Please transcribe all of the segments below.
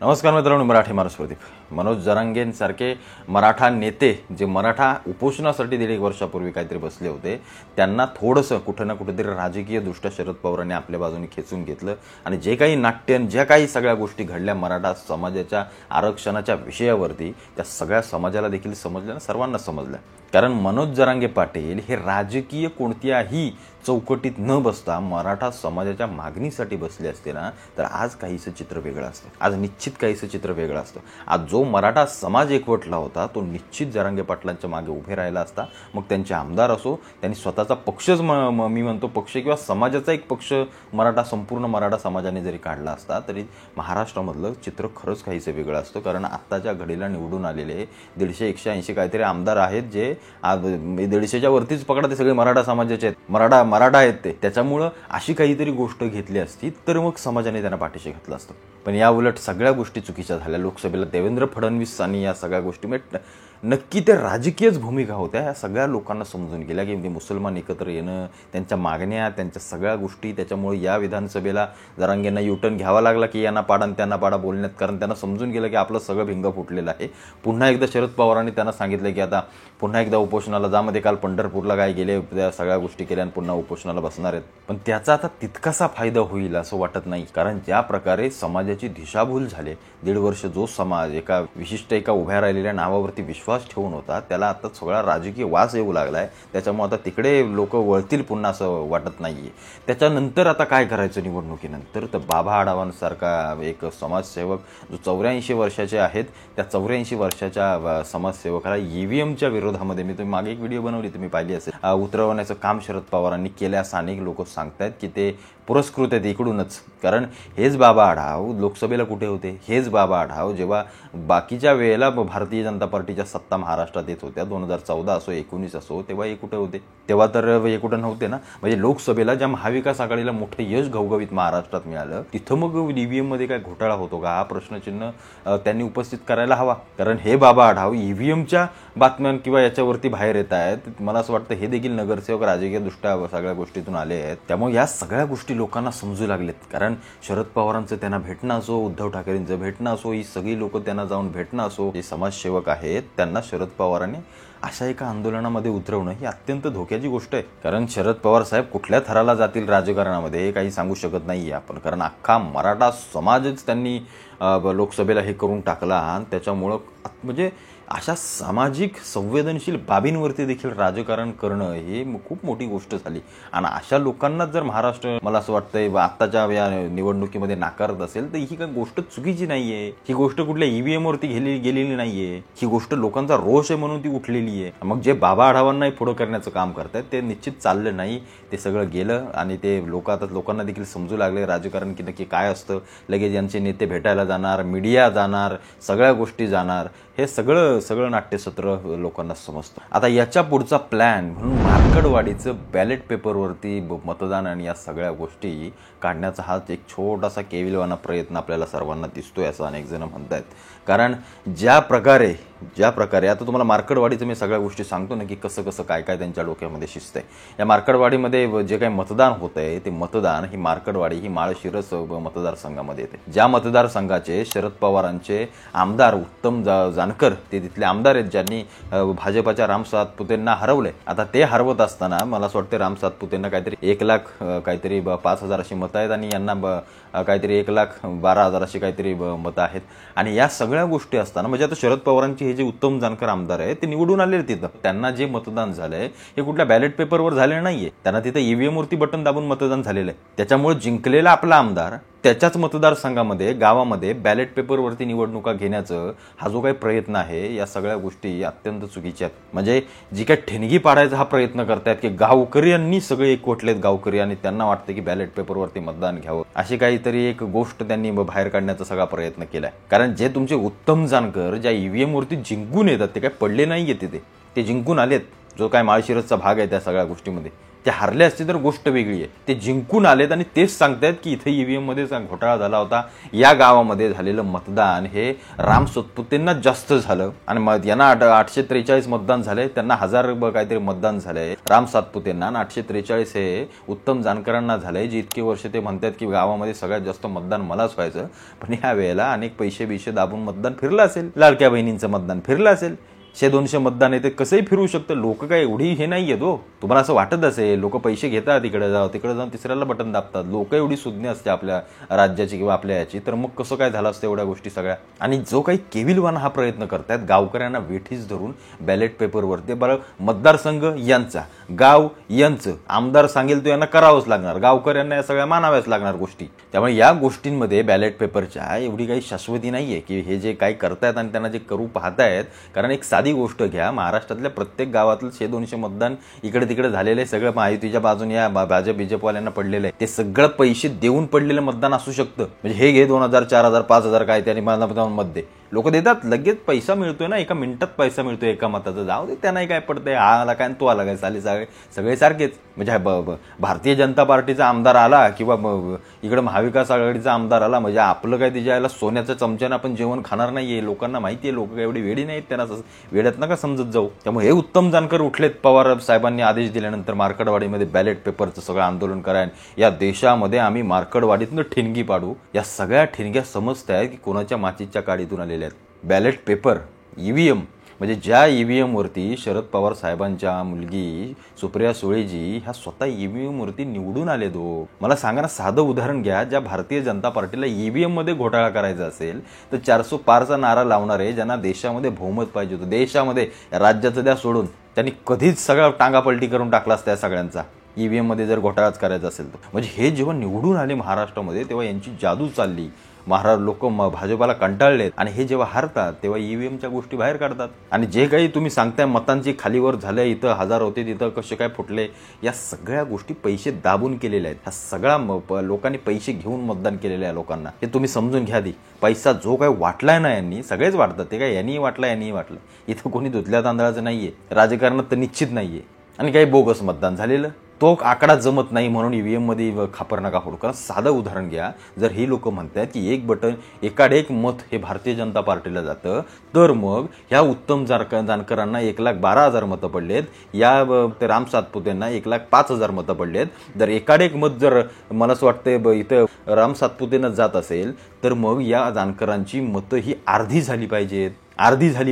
नमस्कार मित्रांनो, मराठी माणूस प्रदीप. मनोज जरांगेंसारखे मराठा नेते जे मराठा उपोषणासाठी 1.5 वर्षापूर्वी काहीतरी बसले होते, त्यांना थोडंसं कुठं ना कुठेतरी राजकीय दृष्ट्या शरद पवारांनी आपल्या बाजूने खेचून घेतलं आणि जे काही नाट्य, ज्या काही सगळ्या गोष्टी घडल्या मराठा समाजाच्या आरक्षणाच्या विषयावरती, त्या सगळ्या समाजाला देखील समजल्या आणि सर्वांना समजल्या. कारण मनोज जरांगे पाटील हे राजकीय कोणत्याही चौकटीत न बसता मराठा समाजाच्या मागणीसाठी बसले असते ना, तर आज काहीसं चित्र वेगळं असतं. आज निश्चित काहीसं चित्र वेगळं असतं. आज जो मराठा समाज एकवटला होता तो निश्चित जरांगे पाटलांच्या मागे उभे राहिला असता. मग त्यांचे आमदार असो, त्यांनी स्वतःचा पक्षच मी म्हणतो पक्ष किंवा समाजाचा एक पक्ष संपूर्ण मराठा समाजाने जरी काढला असता तरी महाराष्ट्रामधलं चित्र खरंच काहीसं वेगळं असतं. कारण आत्ताच्या घडीला निवडून आलेले 150-180 काहीतरी आमदार आहेत जे 150च्या वरतीच पकडा, ते सगळे मराठा समाजाचे आहेत, मराठा आहेत ते. त्याच्यामुळं अशी काहीतरी गोष्ट घेतली असती तर मग समाजाने त्यांना पाठीशी घातलं असतं. पण या उलट सगळ्या गोष्टी चुकीच्या झाल्या. लोकसभेला देवेंद्र फडणवीस आणि या सगळ्या गोष्टी नक्की त्या राजकीयच भूमिका होत्या. ह्या सगळ्या लोकांना समजून गेल्या की मुसलमान एकत्र येणं, त्यांच्या मागण्या, त्यांच्या सगळ्या गोष्टी, त्याच्यामुळे या विधानसभेला जरांगेंना युटर्न घ्यावा लागला की यांना पाडा आणि त्यांना पाडा बोलण्यात. कारण त्यांना समजून गेलं की आपलं सगळं भिंग फुटलेलं आहे. पुन्हा एकदा शरद पवारांनी त्यांना सांगितलं की आता पुन्हा एकदा उपोषणाला जा. मध्ये काल पंढरपूरला काय गेले, त्या सगळ्या गोष्टी केल्या आणि पुन्हा उपोषणाला बसणार आहेत. पण त्याचा आता तितकासा फायदा होईल असं वाटत नाही. कारण ज्या प्रकारे समाजाची दिशाभूल झाली, 1.5 वर्ष जो समाज एका उभ्या राहिलेल्या नावावरती विश्वास ठेवून होता, त्याला आता सगळा राजकीय वास येऊ लागलाय. त्याच्यामुळे आता तिकडे लोक वळतील पुन्हा असं वाटत नाहीये. त्याच्यानंतर आता काय करायचं निवडणुकीनंतर, तर बाबा आढावांसारखा एक समाजसेवक जो 84 वर्षाचे आहेत, त्या 84 वर्षाच्या समाजसेवकाला ईव्हीएमच्या विरोधामध्ये, मी तुम्ही मागे एक व्हिडिओ बनवली तुम्ही पाहिली असेल, उतरवण्याचं काम शरद पवारांनी केलं असं अनेक लोक सांगतायत की ते पुरस्कृत आहेत इकडूनच. कारण हेच बाबा आढाव लोकसभेला कुठे होते? हेच बाबा आढाव जेव्हा बाकीच्या वेळेला भारतीय जनता पार्टीच्या सत्ता महाराष्ट्रात येत होत्या, 2014 असो 19 असो, तेव्हा हे कुठे होते? तेव्हा तर हे कुठं नव्हते ना. म्हणजे लोकसभेला ज्या महाविकास आघाडीला मोठं यश घवघवीत महाराष्ट्रात मिळालं, तिथं मग ईव्हीएममध्ये काय घोटाळा होतो का, हा प्रश्नचिन्ह त्यांनी उपस्थित करायला हवा. कारण हे बाबा आढाव ईव्हीएमच्या बातम्या किंवा याच्यावरती बाहेर येत आहेत. मला असं वाटतं हे देखील नगरसेवक राजकीय दृष्ट्या सगळ्या गोष्टीतून आले आहेत. त्यामुळे या सगळ्या गोष्टी लोकांना समजू लागलेत. कारण शरद पवारांचं त्यांना भेटणं असो, उद्धव ठाकरेंचं भेटणं असो, ही सगळी लोक त्यांना जाऊन भेटणं असो, जे समाजसेवक आहेत त्यांना शरद पवारांनी अशा एका आंदोलनामध्ये उतरवणं ही अत्यंत धोक्याची गोष्ट आहे. कारण शरद पवार साहेब कुठल्या थराला जातील राजकारणामध्ये हे काही सांगू शकत नाहीये आपण. कारण अख्खा मराठा समाजच त्यांनी लोकसभेला हे करून टाकला आणि त्याच्यामुळं म्हणजे अशा सामाजिक संवेदनशील बाबींवरती देखील राजकारण करणं ही खूप मोठी गोष्ट झाली. आणि अशा लोकांनाच जर महाराष्ट्र, मला असं वाटतंय, आत्ताच्या या निवडणुकीमध्ये नाकारत असेल तर ही काही गोष्ट चुकीची नाहीये. ही गोष्ट कुठल्या ईव्हीएमवरती गेलेली नाहीये. ही गोष्ट लोकांचा रोष आहे म्हणून ती उठलेली आहे. मग जे बाबा आढावांनाही पुढं करण्याचं काम करतायत ते निश्चित चाललं नाही. ते सगळं गेलं आणि ते आता लोकांना देखील समजू लागले राजकारण की नक्की काय असतं. लगेच यांचे नेते भेटायला जाणार, मीडिया जाणार, सगळ्या गोष्टी जाणार. हे सगळं नाट्यसत्र लोकांना समजतं. आता याच्या पुढचा प्लॅन म्हणून मार्कडवाडीचं बॅलेट पेपरवरती मतदान आणि या सगळ्या गोष्टी काढण्याचा हा एक छोटासा केविलवाना प्रयत्न आपल्याला सर्वांना दिसतोय असं अनेक जण म्हणतायत. कारण ज्या प्रकारे आता तुम्हाला मार्कडवाडीचं मी सगळ्या गोष्टी सांगतो ना की कसं काय त्यांच्या डोक्यामध्ये शिस्त आहे. या मार्कडवाडीमध्ये जे काही मतदान होत आहे ते मतदान ही मार्कडवाडी ही माळशिरस मतदारसंघामध्ये येते. ज्या मतदारसंघाचे शरद पवारांचे आमदार उत्तम जानकर ते तिथले आमदार आहेत ज्यांनी भाजपाच्या राम सातपुतेंना हरवले. आता ते हरवत असताना मला असं वाटतं राम सातपुतेंना काहीतरी 1,05,000 अशी मतं आहेत आणि यांना काहीतरी 1,12,000 अशी काहीतरी मतं आहेत. आणि या सगळ्या गोष्टी असताना म्हणजे आता शरद पवारांचे हे जे उत्तम जानकर आमदार आहेत ते निवडून आले तिथं. त्यांना जे मतदान झालंय हे कुठल्या बॅलेट पेपरवर झालेलं नाहीये. त्यांना तिथं ईव्हीएम वरती बटन दाबून मतदान झालेलं आहे. त्याच्यामुळे जिंकलेला आपला आमदार त्याच्याच मतदारसंघामध्ये गावामध्ये बॅलेट पेपरवरती निवडणुका घेण्याचं हा जो काही प्रयत्न आहे या सगळ्या गोष्टी अत्यंत चुकीच्या आहेत. म्हणजे जी काही ठिणगी पाडायचा हा प्रयत्न करतायत की गावकऱ्यांनी सगळे एकवटलेत गावकरी आणि त्यांना वाटतं की बॅलेट पेपरवरती मतदान घ्यावं, अशी काहीतरी एक गोष्ट त्यांनी बाहेर काढण्याचा सगळा प्रयत्न केलाय. कारण जे तुमचे उत्तम जानकर ज्या ईव्हीएम वरती जिंकून येतात ते काय पडले नाहीये तिथे, ते जिंकून आलेत. जो काय माळशिरसचा भाग आहे त्या सगळ्या गोष्टीमध्ये ते हरले असते तर गोष्ट वेगळी आहे. ते जिंकून आलेत आणि तेच सांगतायत की इथे ईव्हीएम मध्ये घोटाळा झाला होता. या गावामध्ये झालेलं मतदान हे राम सातपुतेंना जास्त झालं आणि यांना 843 मतदान झाले, त्यांना 1000 काहीतरी मतदान झालंय राम सातपुतेंना, आणि 843 हे उत्तम जानकरांना झालंय, जे इतके वर्ष ते म्हणतात की गावामध्ये सगळ्यात जास्त मतदान मलाच व्हायचं. पण ह्या वेळेला अनेक पैसे दाबून मतदान फिरलं असेल, लाडक्या बहिणींचं मतदान फिरलं असेल, 100-200 मतदान येते, कसंही फिरू शकतं. लोक काय एवढी हे नाहीये तो. तुम्हाला असं वाटत असेल लोक पैसे घेतात तिकडे जाऊन तिसऱ्याला बटन दाबतात, लोक एवढी सुज्ञ असते आपल्या राज्याची किंवा आपल्या याची, तर मग कसं काय झालं असतं एवढ्या गोष्टी सगळ्या. आणि जो काही केविलवाना हा प्रयत्न करतायत गावकऱ्यांना वेठीस धरून बॅलेट पेपरवरती, बरं मतदारसंघ यांचा, गाव यांचं, आमदार सांगेल तो यांना करावंच लागणार, गावकऱ्यांना या सगळ्या मानाव्याच लागणार गोष्टी. त्यामुळे या गोष्टींमध्ये बॅलेट पेपरच्या एवढी काही शाश्वती नाहीये की हे जे काही करतायत आणि त्यांना जे करू पाहतायत. कारण एक साधी गोष्ट घ्या, महाराष्ट्रातल्या प्रत्येक गावातलं 100-200 मतदान इकडे तिकडे झालेलं आहे, सगळं महायुतीच्या बाजूने या भाजप बीजेपीवाल्यांना पडलेलं आहे. ते सगळं पैसे देऊन पडलेलं मतदान असू शकतं. म्हणजे हे घे 2000, 4000, 5000 काय त्याने मत दे, लोक देतात, लगेच पैसा मिळतोय ना, एका मिनिटात पैसा मिळतोय एका मताचा, जाऊ दे त्यांनाही काय पडतंय, हा आला काय तो आला काय, सगळे सारखेच. म्हणजे भारतीय जनता पार्टीचा आमदार आला किंवा इकडे महाविकास आघाडीचा आमदार आला म्हणजे आपलं काय तिच्या याला सोन्याच्या चमच्यानं आपण जेवण खाणार नाहीये, लोकांना माहिती आहे, लोक काय एवढी वेडी नाहीत, त्यांना वेड्यात नका समजत जाऊ. त्यामुळे हे उत्तम जानकर उठलेत. पवार साहेबांनी आदेश दिल्यानंतर मार्कडवाडीमध्ये बॅलेट पेपरचं सगळं आंदोलन करायला, या देशामध्ये आम्ही मार्कडवाडीतनं ठिणगी पाडू. या सगळ्या ठिणग्या समजतायत की कोणाच्या माचीच्या काडीतून आलेल्या आहेत. बॅलेट पेपर, ईव्हीएम, म्हणजे ज्या ईव्हीएमवरती शरद पवार साहेबांच्या मुलगी सुप्रिया सुळेजी ह्या स्वतः ईव्हीएमवरती निवडून आले दो. मला सांगा ना, साधं उदाहरण घ्या, ज्या भारतीय जनता पार्टीला ईव्हीएम मध्ये घोटाळा करायचा असेल तर 400 पारचा नारा लावणारे, ज्यांना देशामध्ये बहुमत पाहिजे होतं, देशामध्ये राज्याचं द्या सोडून, त्यांनी कधीच सगळं टांगापलटी करून टाकला असता सगळ्यांचा. ईव्हीएम मध्ये जर घोटाळाच करायचा असेल तर. म्हणजे हे जेव्हा निवडून आले महाराष्ट्रामध्ये तेव्हा यांची जादू चालली. लोक भाजपाला कंटाळलेत आणि हे जेव्हा हारतात तेव्हा ईव्हीएमच्या गोष्टी बाहेर काढतात. आणि जे काही तुम्ही सांगताय मतांची खालीवर झाल्या, इथं 1000 होते तिथं कसे काय फुटले, या सगळ्या गोष्टी पैसे दाबून केलेल्या आहेत. हा सगळा लोकांनी पैसे घेऊन मतदान केलेलं आहे लोकांना. हे तुम्ही समजून घ्या आधी. पैसा जो काही वाटलाय ना यांनी, सगळेच वाटतात, ते काय यांनीही वाटलं. इथं कोणी धुतल्या तांदळाचं नाहीये, राजकारणात तर निश्चित नाहीये. आणि काही बोगस मतदान झालेलं, तो आकडा जमत नाही म्हणून ईव्हीएम मध्ये खापर नका फोडू. कारण साधं उदाहरण घ्या, जर ही लोक म्हणतात की एक बटन एकाड एक मत हे भारतीय जनता पार्टीला जातं, तर मग ह्या उत्तम जानकरांना 1,12,000 मतं पडलेत, या राम सातपुतेंना 1,05,000 मतं पडलेत. जर एकाड एक मत जर मला असं वाटतं इथं राम सातपुतेंना जात असेल तर मग या जानकरांची मतं ही अर्धी झाली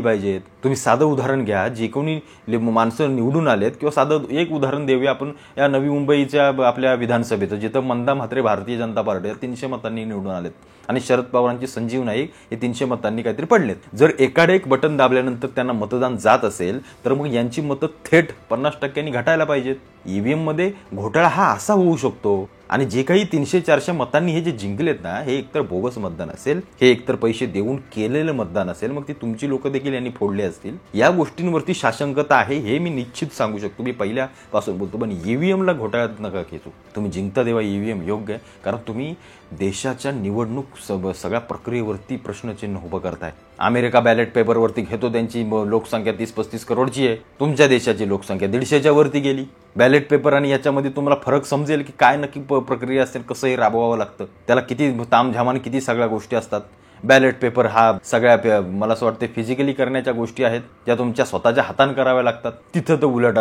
पाहिजेत. तुम्ही साधं उदाहरण घ्या, जे कोणी माणसं निवडून आलेत, किंवा साधं एक उदाहरण देऊया आपण या नवी मुंबईच्या आपल्या विधानसभेचं, जिथं मंदा म्हात्रे भारतीय जनता पार्टी 300 मतांनी निवडून आलेत आणि शरद पवारांची संजीव नाईक हे 300 मतांनी काहीतरी पडलेत. जर एकाड एक बटन दाबल्यानंतर त्यांना मतदान जात असेल तर मग यांची मतं थेट 50% घटायला पाहिजेत. ईव्हीएम मध्ये घोटाळा हा असा होऊ शकतो. आणि जे काही 300-400 मतांनी हे जे जिंकलेत ना, हे एकतर बोगस मतदान असेल, हे एकतर पैसे देऊन केलेलं मतदान असेल, मग ती तुमची लोक देखील यांनी फोडले असतील. या गोष्टींवरती शासंकता आहे हे मी निश्चित सांगू शकतो. मी पहिल्यापासून बोलतो. पण ईव्हीएमला घोटाळ्यात नका खेचू. तुम्ही जिंकता तेव्हा ईव्हीएम योग्य आहे, कारण तुम्ही देशाच्या निवडणूक सगळ्या प्रक्रियेवरती प्रश्नचिन्ह उभं करताय. अमेरिका बॅलेट पेपरवरती घेतो, त्यांची लोकसंख्या 30-35 करोडची आहे, तुमच्या देशाची लोकसंख्या 150च्या वरती गेली. बॅलेट पेपर आणि याच्यामध्ये तुम्हाला फरक समजेल की काय नक्की प्रक्रिया असेल, कसंही राबवावं लागतं, त्याला किती तामझामान, किती सगळ्या गोष्टी असतात. बॅलेट पेपर हा सगळ्या मला असं वाटतं फिजिकली करण्याच्या गोष्टी आहेत, ज्या तुमच्या स्वतःच्या हाताने कराव्या लागतात. तिथं तर उलट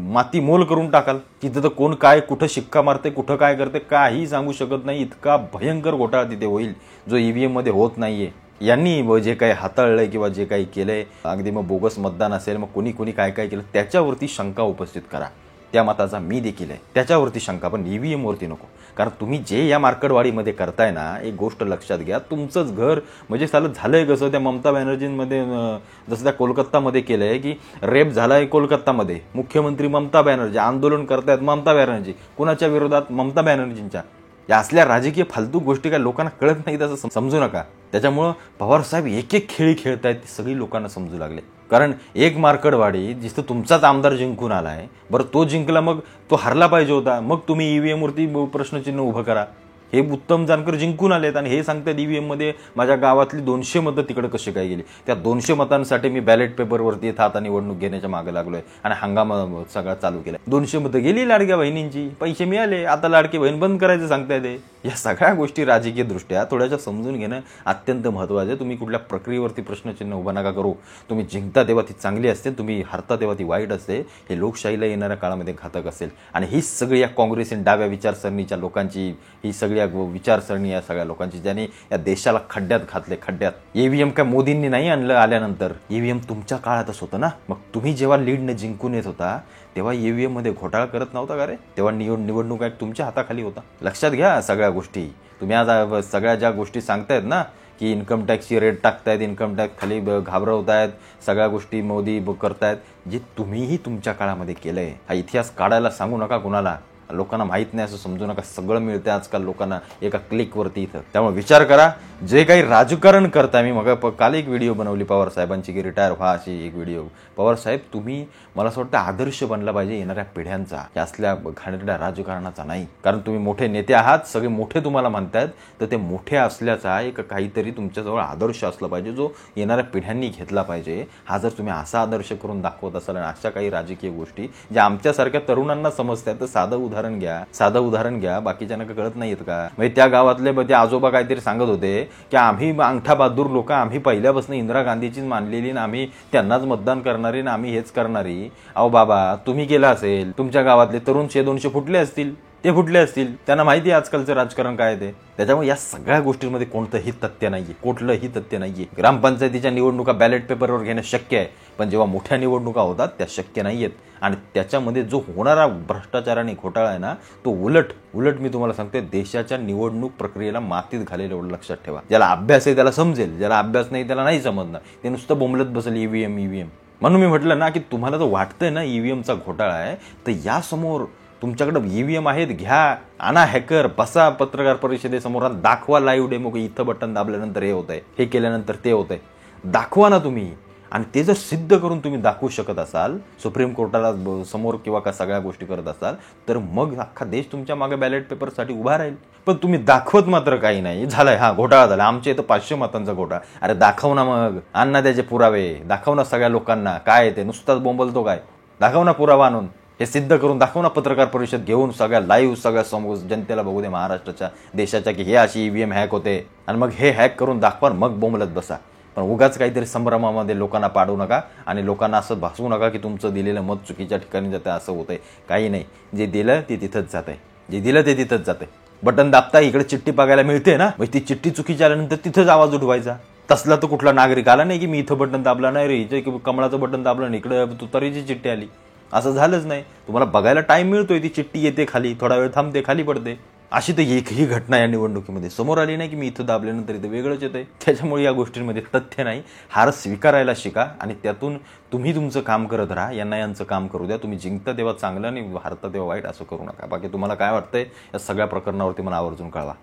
माती मोल करून टाकाल. तिथं तर कोण काय कुठं शिक्का मारते, कुठं काय करते, काही सांगू शकत नाही. इतका भयंकर घोटाळा तिथे होईल जो ईव्हीएम मध्ये होत नाहीये. यांनी जे काही हाताळलंय किंवा जे काही केलंय, अगदी मग बोगस मतदान असेल, मग कोणी काय केलं, त्याच्यावरती शंका उपस्थित करा. त्या मताचा मी देखील आहे, त्याच्यावरती शंका, पण ईव्हीएम वरती नको. कारण तुम्ही जे या मार्कडवाडीमध्ये करताय ना, एक गोष्ट लक्षात घ्या, तुमचंच घर म्हणजे झालंय कसं त्या ममता बॅनर्जींमध्ये, जसं त्या कोलकातामध्ये केलंय की रेप झालाय कोलकातामध्ये, मुख्यमंत्री ममता बॅनर्जी, आंदोलन करतायत ममता बॅनर्जी, कुणाच्या विरोधात, ममता बॅनर्जींच्या. या असल्या राजकीय फालतू गोष्टी काय लोकांना कळत नाही, तसं समजू नका. त्याच्यामुळं पवार साहेब एक खेळी खेळतायत, ते सगळी लोकांना समजू लागले. कारण एक मार्कडवाडी जिथं तुमचाच आमदार जिंकून आलाय, बरं तो जिंकला, मग तो हरला पाहिजे होता, मग तुम्ही ईव्हीएम वरती प्रश्नचिन्ह उभं करा. हे उत्तम जानकर जिंकून आलेत आणि हे सांगतात ईव्हीएम मध्ये माझ्या गावातली 200 मतं तिकडे कसे काय गेली. त्या 200 मतांसाठी मी बॅलेट पेपरवरती आता निवडणूक घेण्याच्या मागे लागलोय आणि हंगामा सगळा चालू केलाय. 200 मतं गेली लाडक्या बहिणींची, पैसे मिळाले, आता लाडकी बहीण बंद करायचं सांगताय. या सगळ्या गोष्टी राजकीय दृष्ट्या थोड्याशा समजून घेणं अत्यंत महत्त्वाचं आहे. तुम्ही कुठल्या प्रक्रियेवरती प्रश्नचिन्ह उभं नका करू. तुम्ही जिंकता तेव्हा ती चांगली असते, तुम्ही हरता तेव्हा ती वाईट असते. हे लोकशाहीला येणाऱ्या काळामध्ये घातक असेल. आणि ही सगळी या काँग्रेस आणि डाव्या विचारसरणीच्या लोकांची, ही सगळी विचारसरणी या सगळ्या लोकांची, ज्यांनी या देशाला खड्ड्यात घातले, खड्ड्यात. ईव्हीएम काय मोदींनी नाही आणलं आल्यानंतर, ईव्हीएम तुमच्या काळातच होतं ना. मग तुम्ही जेव्हा लीडने जिंकून येत होता तेव्हा ईव्हीएम मध्ये घोटाळा करत नव्हता का रे? तेव्हा निवडणूक ऍक्ट तुमच्या हाताखाली होता. लक्षात घ्या सगळ्या गोष्टी. तुम्ही आज सगळ्या ज्या गोष्टी सांगतायत ना की इन्कम टॅक्सची रेट टाकतायत, इन्कम टॅक्स खाली घाबरवतायत, सगळ्या गोष्टी मोदी करतायत, जे तुम्हीही तुमच्या काळामध्ये केलंय. हा इतिहास काढायला सांगू नका कुणाला. लोकांना माहित नाही असं समजू नका. सगळं मिळतं आजकाल लोकांना एका क्लिकवरती इथं. त्यामुळे विचार करा. जे काही राजकारण करताय, मी मग काल एक व्हिडिओ बनवली पवार साहेबांची की रिटायर व्हा अशी एक व्हिडिओ. पवार साहेब तुम्ही, मला असं वाटतं आदर्श बनला पाहिजे येणाऱ्या पिढ्यांचा, या असल्या घाणेरड्या राजकारणाचा नाही. कारण तुम्ही मोठे नेते आहात, सगळे मोठे तुम्हाला म्हणतायत, तर ते मोठे असल्याचा एक काहीतरी तुमच्याजवळ आदर्श असला पाहिजे जो येणाऱ्या पिढ्यांनी घेतला पाहिजे. हा जर तुम्ही असा आदर्श करून दाखवत असाल आणि अशा काही राजकीय गोष्टी ज्या आमच्यासारख्या तरुणांना समजतात, तर साधं उदाहरण घ्या. बाकीच्यांना कळत नाहीत का? म्हणजे त्या गावातले ते आजोबा काहीतरी सांगत होते की आम्ही अंगठा बहादूर लोक, आम्ही पहिल्यापासून इंदिरा गांधीचीच मानलेली ना, आम्ही त्यांनाच मतदान करणारी ना, आम्ही हेच करणारी. अहो बाबा, तुम्ही केलं असेल, तुमच्या गावातले तरुण 100-200 फुटले असतील, त्यांना माहिती आहे आजकालचं राजकारण काय ते. त्याच्यामुळे या सगळ्या गोष्टींमध्ये कोणतंही तथ्य नाहीये, कुठलंही तथ्य नाहीये. ग्रामपंचायतीच्या निवडणुका बॅलेट पेपरवर घेणं शक्य आहे, पण जेव्हा मोठ्या निवडणुका होतात त्या शक्य नाहीयेत. आणि त्याच्यामध्ये जो होणारा भ्रष्टाचार आणि घोटाळा आहे ना, तो उलट मी तुम्हाला सांगते, देशाच्या निवडणूक प्रक्रियेला मातीत घालेल. एवढं लक्षात ठेवा. ज्याला अभ्यास आहे त्याला समजेल, ज्याला अभ्यास नाही त्याला नाही समजणार. ते नुसतं बोंबलत बसेल ईव्हीएम. म्हणून मी म्हटलं ना की तुम्हाला जर वाटतंय ना ईव्हीएमचा घोटाळा आहे, तर यासमोर तुमच्याकडे ईव्हीएम आहेत, घ्या, आणा हॅकर, बसा पत्रकार परिषदेसमोर, दाखवा लाईव्ह डेमो की इथं बटन दाबल्यानंतर हे होतंय, हे केल्यानंतर ते होतंय. दाखवा ना तुम्ही. आणि ते जर सिद्ध करून तुम्ही दाखवू शकत असाल, सुप्रीम कोर्टाला समोर किंवा का सगळ्या गोष्टी करत असाल, तर मग अख्खा देश तुमच्या मागे बॅलेट पेपरसाठी उभा राहील. पण तुम्ही दाखवत मात्र काही नाही. झालंय, हा घोटाळा झाला, आमच्या इथं 500 मतांचा घोटाळा. अरे दाखव ना, मग आण ना त्याचे पुरावे, दाखव ना सगळ्या लोकांना काय ते नुसताच बोंबलतो काय. दाखव ना पुरावा आणून, हे सिद्ध करून दाखव ना, पत्रकार परिषद घेऊन सगळ्या लाईव्ह सगळ्या समोर जनतेला बघू दे महाराष्ट्राच्या, देशाच्या, की हे अशी ईव्हीएम हॅक होते. आणि मग हे हॅक करून दाखवा, मग बोंबलत बसा. पण उगाच काहीतरी संभ्रमामध्ये लोकांना पाडू नका आणि लोकांना असं भासवू नका की तुमचं दिलेलं मत चुकीच्या ठिकाणी जातं, असं होतंय. काही नाही. जे दिलं ते तिथंच जातंय, जे दिलं ते तिथंच जातंय. बटन दाबता इकडे चिठ्ठी बघायला मिळते ना, मग ती चिठ्ठी चुकीची आल्यानंतर तिथंच आवाज उठवायचा. तसला तर कुठला नागरिक आला नाही की मी इथं बटन दाबला नाही रे, इथं कमळाचं बटन दाबलं नाही, इकडे तुतारीची चिठ्ठी आली. असं झालंच नाही. तुम्हाला बघायला टाइम मिळतोय, ती चिठ्ठी येते खाली, थोडा वेळ थांबते, खाली पडते. अशी तर एकही घटना या निवडणुकीमध्ये समोर आली नाही की मी इथं दाबल्यानंतर इथं वेगळंच येतंय. त्याच्यामुळे या गोष्टींमध्ये तथ्य नाही. हार स्वीकारायला शिका आणि त्यातून तुम्ही तुमचं काम करत राहा. यांचं काम करू द्या. तुम्ही जिंकता तेव्हा चांगलं आणि हारता तेव्हा वाईट, असं करू नका. बाकी तुम्हाला काय वाटतंय या सगळ्या प्रकरणावरती मला आवर्जून कळवा.